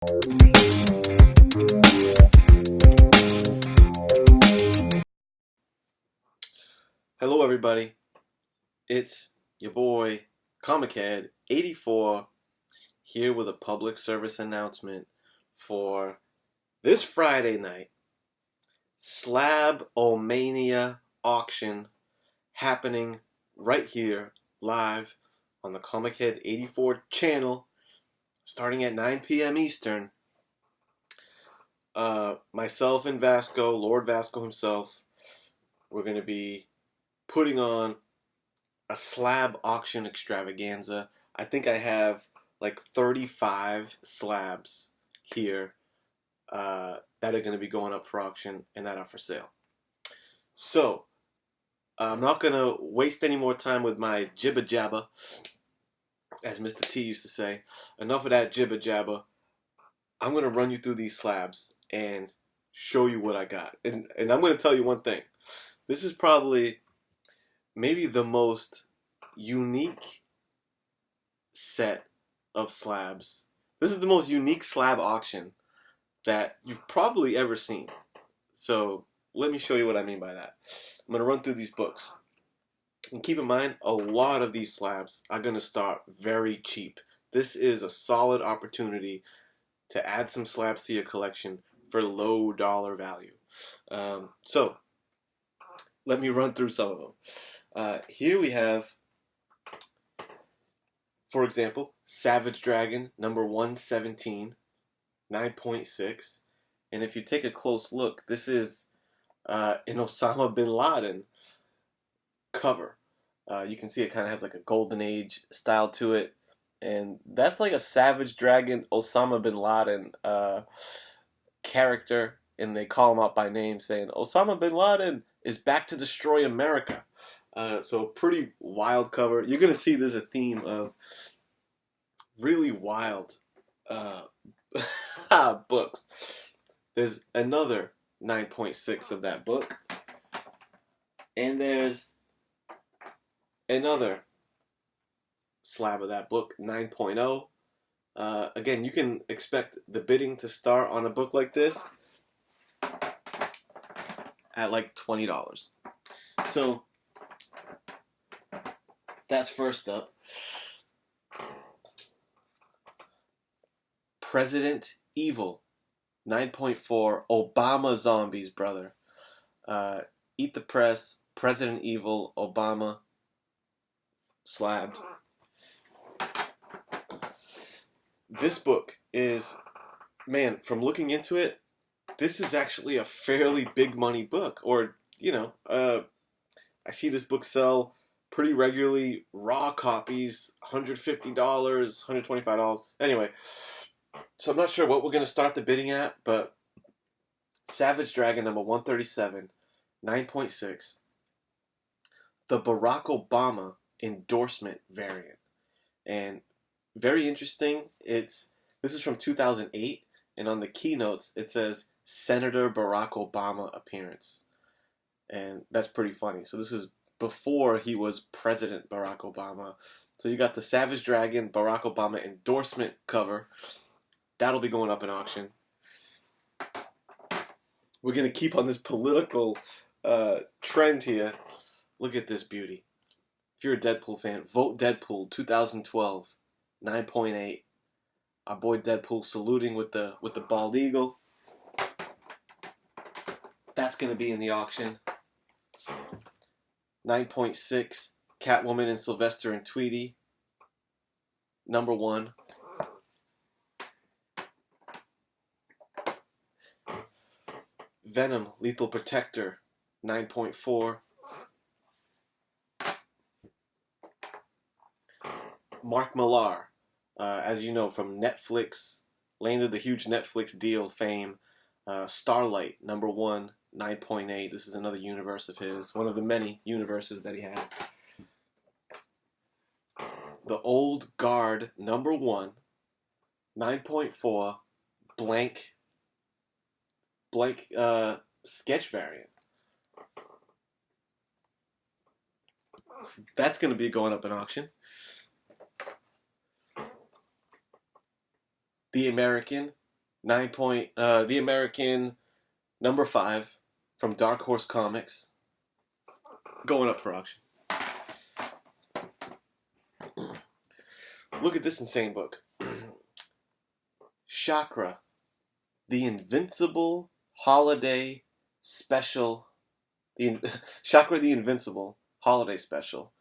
Hello everybody, it's your boy Comichead84 here with a public service announcement for this Friday night. Slab-O-Mania auction happening right here live on the Comichead84 channel starting at 9 p.m. Eastern. Myself and Vasco, Lord Vasco himself, we're going to be putting on a slab auction extravaganza. I think I have like 35 slabs here that are going to be going up for auction and that are for sale. So I'm not going to waste any more time with my jibba jabba, as Mr. T used to say. Enough of that jibba jabba. I'm going to run you through these slabs and show you what I got. And I'm going to tell you one thing. This is probably maybe the most unique set of slabs. This is the most unique slab auction that you've probably ever seen. So let me show you what I mean by that. I'm going to run through these books. And keep in mind, a lot of these slabs are going to start very cheap. This is a solid opportunity to add some slabs to your collection for low dollar value. So let me run through some of them. Here we have, for example, Savage Dragon number 117, 9.6. And if you take a close look, this is an Osama bin Laden cover. You can see it kind of has like a golden age style to it. And that's like a Savage Dragon Osama bin Laden character. And they call him out by name saying, Osama bin Laden is back to destroy America. So pretty wild cover. You're going to see there's a theme of really wild books. There's another 9.6 of that book. And there's another slab of that book, 9.0. Again, you can expect the bidding to start on a book like this at like $20. So that's first up. President Evil, 9.4. Obama zombies, brother. Eat the Press, President Evil, Obama, slabbed. This book is, man, from looking into it, this is actually a fairly big money book. Or, you know, I see this book sell pretty regularly, raw copies, $150, $125. Anyway, so I'm not sure what we're going to start the bidding at, but Savage Dragon number 137, 9.6. The Barack Obama endorsement variant. And very interesting. This is from 2008, and on the keynotes it says Senator Barack Obama appearance. And that's pretty funny. So this is before he was President Barack Obama. So you got the Savage Dragon Barack Obama endorsement cover. That'll be going up in auction. We're going to keep on this political trend here. Look at this beauty. If you're a Deadpool fan, vote Deadpool 2012, 9.8. Our boy Deadpool saluting with the bald eagle. That's going to be in the auction. 9.6, Catwoman and Sylvester and Tweety, number 1. Venom, Lethal Protector, 9.4. Mark Millar, as you know from Netflix, landed the huge Netflix deal fame. Starlight, number 1, 9.8. This is another universe of his, one of the many universes that he has. The Old Guard, number 1, 9.4, blank sketch variant. That's going to be going up in auction. The American, The American #5 from Dark Horse Comics, going up for auction. Look at this insane book. Chakra, the Invincible Holiday Special. Chakra, the Invincible Holiday Special.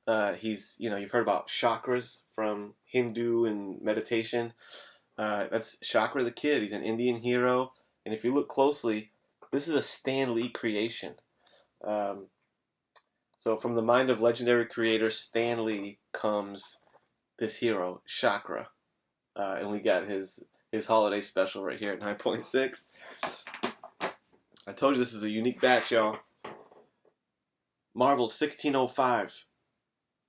You've heard about chakras from Hindu and meditation. That's Chakra the Kid. He's an Indian hero. And if you look closely, this is a Stan Lee creation. So from the mind of legendary creator Stan Lee comes this hero, Chakra. And we got his holiday special right here at 9.6. I told you this is a unique batch, y'all. Marvel 1605.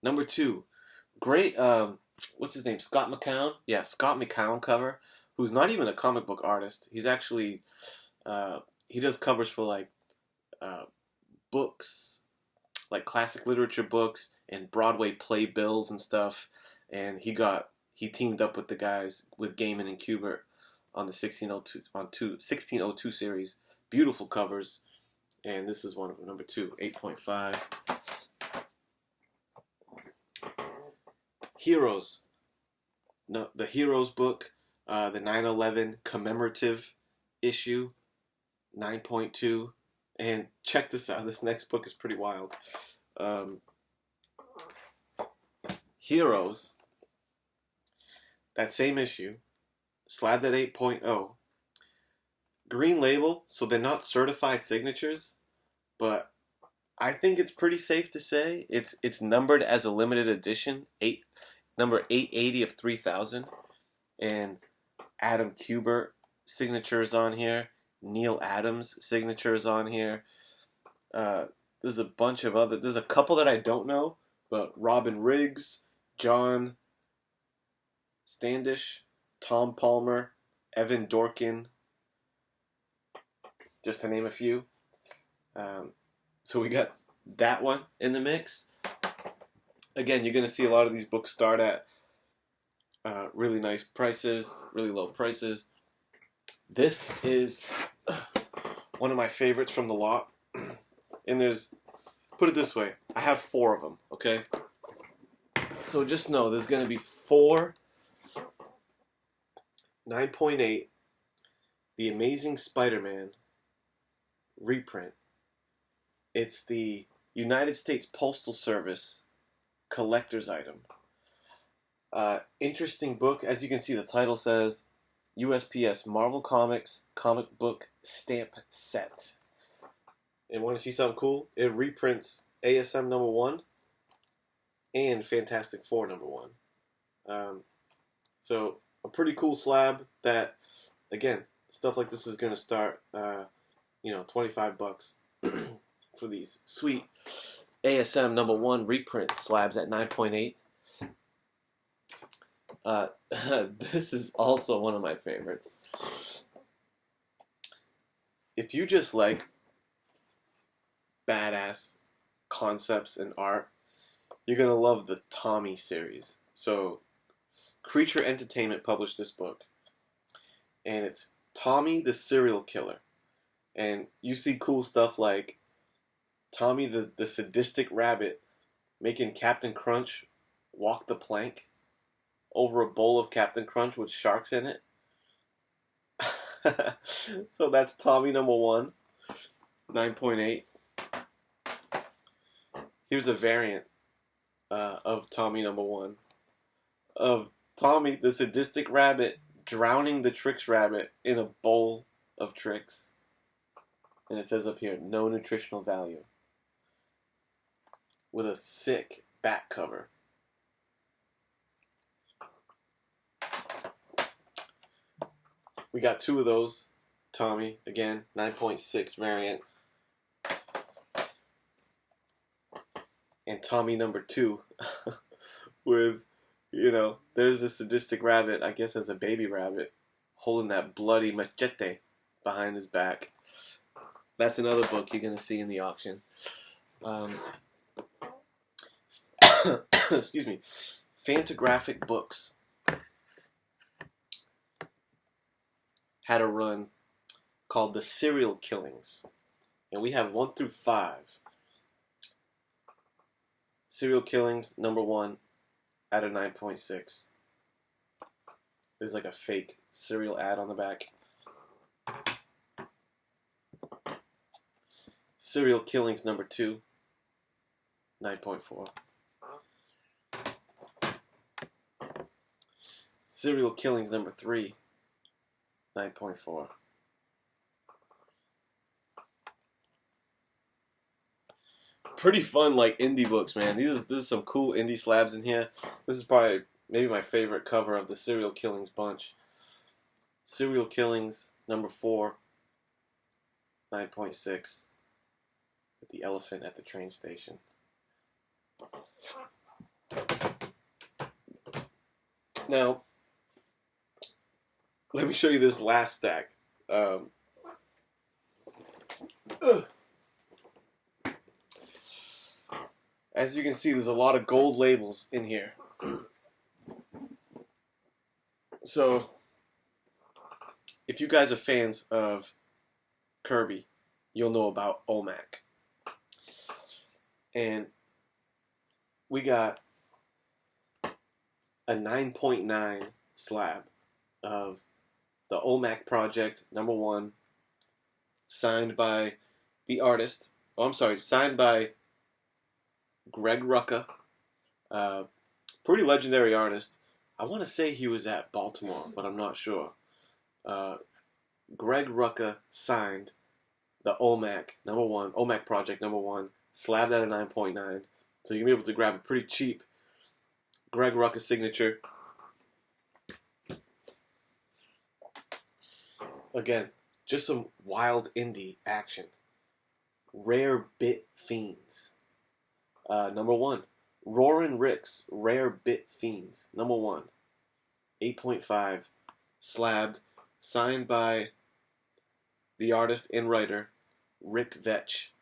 #2. Great, what's his name? Scott McCown? Yeah, Scott McCown cover, who's not even a comic book artist. He's actually, he does covers for like books, like classic literature books and Broadway playbills and stuff. And he teamed up with the guys, with Gaiman and Kubert on the 1602 series. Beautiful covers. And this is one of them, #2, 8.5. Heroes. No, the Heroes book, the 9/11 commemorative issue, 9.2. And check this out. This next book is pretty wild. Heroes. That same issue, slabbed at 8.0. Green label, so they're not certified signatures, but I think it's pretty safe to say it's numbered as a limited edition, number 880 of 3000, and Adam Kubert signatures on here, Neil Adams signatures on here. There's a bunch of other. There's a couple that I don't know, but Robin Riggs, John Standish, Tom Palmer, Evan Dorkin, just to name a few. So we got that one in the mix. Again, you're going to see a lot of these books start at really nice prices, really low prices. This is one of my favorites from the lot. And put it this way, I have 4 of them, okay? So just know there's going to be 4 9.8 The Amazing Spider-Man reprint. It's the United States Postal Service collector's item. Interesting book. As you can see, the title says USPS Marvel Comics Comic Book Stamp Set. And want to see something cool? It reprints ASM #1 and Fantastic Four #1. So a pretty cool slab that, again, stuff like this is going to start, $25 for these sweet ASM #1 reprint slabs at 9.8. This is also one of my favorites. If you just like badass concepts and art, you're going to love the Tommy series. So Creature Entertainment published this book, and it's Tommy the Serial Killer. And you see cool stuff like Tommy the Sadistic Rabbit making Captain Crunch walk the plank over a bowl of Captain Crunch with sharks in it. So that's Tommy #1, 9.8. Here's a variant of Tommy #1 of Tommy the Sadistic Rabbit drowning the Trix Rabbit in a bowl of Trix. And it says up here, no nutritional value. With a sick back cover. We got 2 of those. Tommy, again, 9.6 variant. And Tommy #2 with, there's the Sadistic Rabbit, I guess as a baby rabbit, holding that bloody machete behind his back. That's another book you're going to see in the auction. Excuse me. Fantagraphic Books. had a run called the Serial Killings, and we have 1 through 5. Serial Killings #1 out of 9.6. There's like a fake cereal ad on the back. Serial Killings #2, 9.4. Serial Killings #3, 9.4. Pretty fun, like, indie books, man. This is some cool indie slabs in here. This is probably maybe my favorite cover of the Serial Killings bunch. Serial Killings #4, 9.6. With the elephant at the train station. Now, let me show you this last stack. As you can see, there's a lot of gold labels in here. So, if you guys are fans of Kirby, you'll know about OMAC. And we got a 9.9 slab of the OMAC project #1, signed by the artist. Signed by Greg Rucka, pretty legendary artist. I want to say he was at Baltimore, but I'm not sure. Greg Rucka signed the OMAC #1, OMAC project #1, slabbed at a 9.9. So you're going to be able to grab a pretty cheap Greg Rucka signature. Again, just some wild indie action. Rare Bit Fiends. #1. Roarin' Rick's Rare Bit Fiends. #1. 8.5. Slabbed. Signed by the artist and writer, Rick Vetch.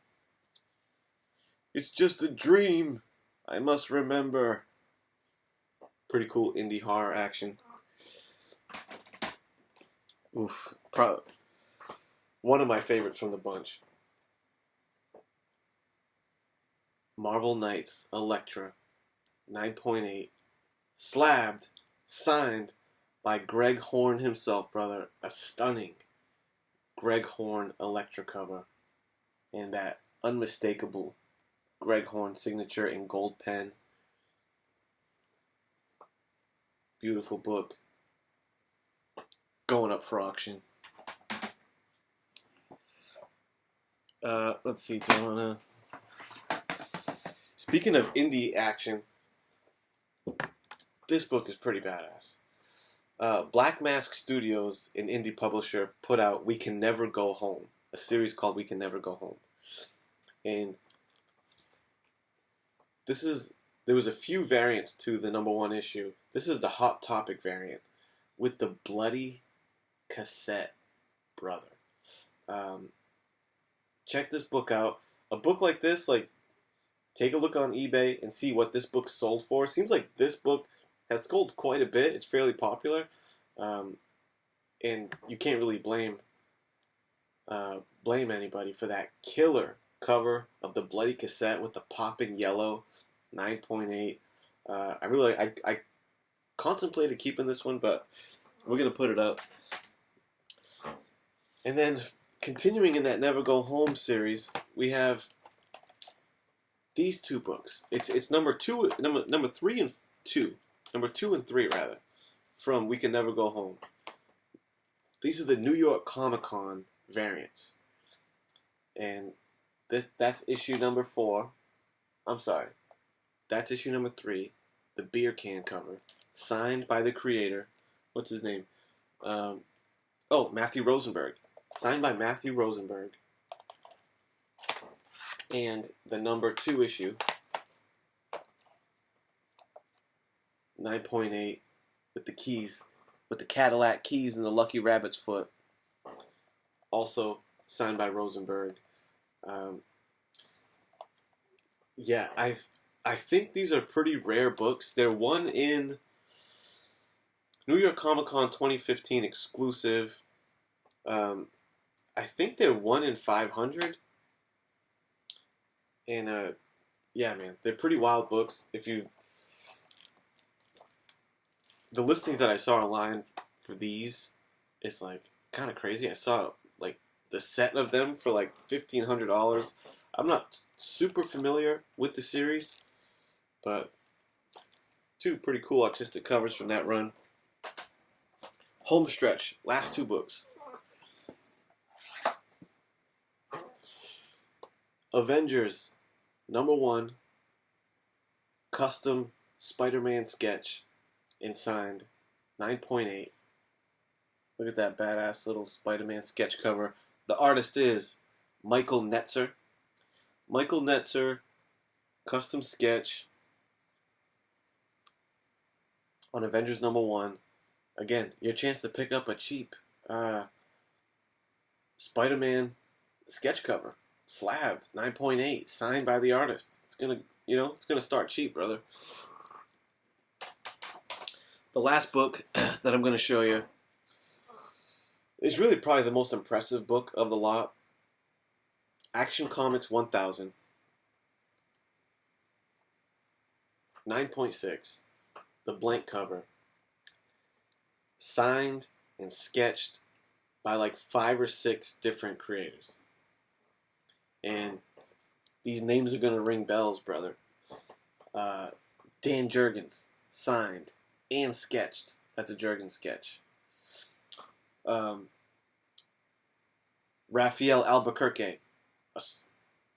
It's just a dream, I must remember. Pretty cool indie horror action. Oof. One of my favorites from the bunch. Marvel Knights Elektra, 9.8. Slabbed, signed by Greg Horn himself, brother. A stunning Greg Horn Elektra cover. And that unmistakable Greg Horn signature in gold pen. Beautiful book. Going up for auction. Let's see, do I wanna... Speaking of indie action, this book is pretty badass. Black Mask Studios, an indie publisher, put out We Can Never Go Home, a series called We Can Never Go Home. And there was a few variants to the #1 issue. This is the Hot Topic variant with the bloody cassette, brother. Check this book out. A book like this, like, take a look on eBay and see what this book sold for. Seems like this book has sold quite a bit. It's fairly popular. And you can't really blame anybody for that killer cover of the bloody cassette with the popping yellow, 9.8. I contemplated keeping this one, but we're going to put it up. And then, continuing in that Never Go Home series, we have these two books. It's number 3 and 2. Number 2 and 3, rather, from We Can Never Go Home. These are the New York Comic Con variants. And that's issue number 4. I'm sorry. That's issue number 3. The beer can cover. Signed by the creator. What's his name? Matthew Rosenberg. Signed by Matthew Rosenberg. And the number 2 issue. 9.8 with the keys, with the Cadillac keys and the Lucky Rabbit's foot. Also signed by Rosenberg. I think these are pretty rare books. They're one in New York Comic Con 2015 exclusive I think they're 1 in 500, and yeah, man, they're pretty wild books. The listings that I saw online for these, it's like kind of crazy. I saw like the set of them for like $1,500. I'm not super familiar with the series, but two pretty cool artistic covers from that run. Homestretch, last two books. Avengers, #1, custom Spider-Man sketch and signed, 9.8. Look at that badass little Spider-Man sketch cover. The artist is Michael Netzer. Michael Netzer, custom sketch on Avengers #1. Again, your chance to pick up a cheap Spider-Man sketch cover. Slabbed, 9.8, signed by the artist. It's gonna start cheap, brother. The last book that I'm gonna show you is really probably the most impressive book of the lot. Action Comics 1000. 9.6. The blank cover. Signed and sketched by like 5 or 6 different creators. And these names are going to ring bells, brother. Dan Jurgens, signed and sketched. That's a Jurgens sketch. Rafael Albuquerque, a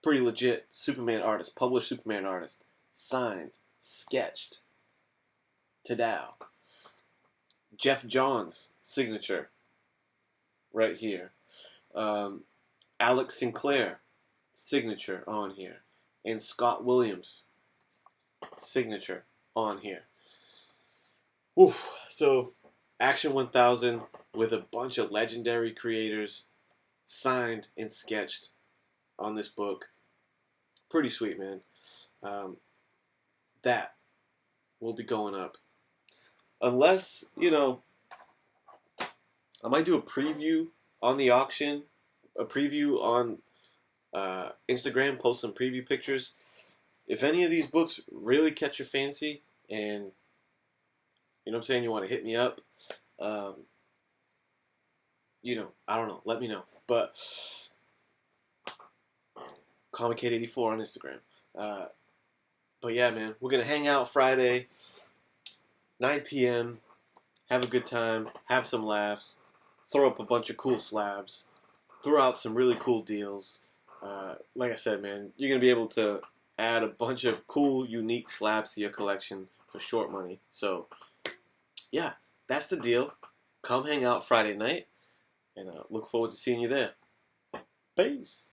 pretty legit Superman artist, published Superman artist, signed, sketched. Tadao. Jeff Johns' signature, right here. Alex Sinclair, signature on here. And Scott Williams, signature on here. Oof. So, Action 1000 with a bunch of legendary creators signed and sketched on this book. Pretty sweet, man. That will be going up. Unless, I might do a preview on the auction, a preview on Instagram, post some preview pictures. If any of these books really catch your fancy and, you want to hit me up, I don't know, let me know. But, ComicKate84 on Instagram. But yeah, man, we're going to hang out Friday, 9 p.m., have a good time, have some laughs, throw up a bunch of cool slabs, throw out some really cool deals. Like I said, man, you're going to be able to add a bunch of cool, unique slabs to your collection for short money. So, yeah, that's the deal. Come hang out Friday night, and look forward to seeing you there. Peace.